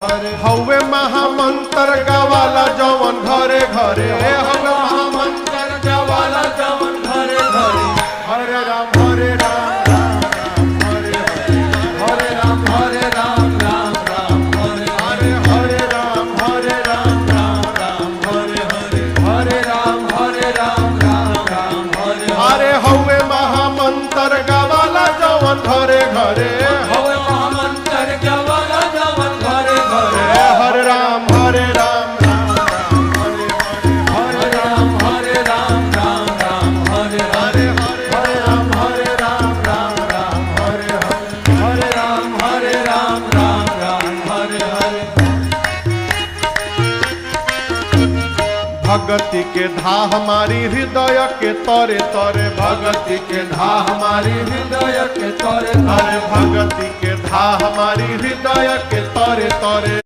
हवे महामंत्र गवाला जवन घरे घरे हवे महामंत्र गवाला जवन घरे घरे हरे राम राम राम हरे हरे राम राम राम हरे हरे राम राम राम हरे हरे राम राम हरे हरे हवे महामंत्र गवाला जवन घरे घरे हवे महामंत्र गवाला जवन घरे घरे हरे राम राम हरे राम राम हरे हरे राम राम हरे राम राम हरे हरे भगति के धा हमारी हृदय के तरे तरे भगति के धा हमारी हृदय के तरे तरे भगति के धा हमारी हृदय के तरे तरे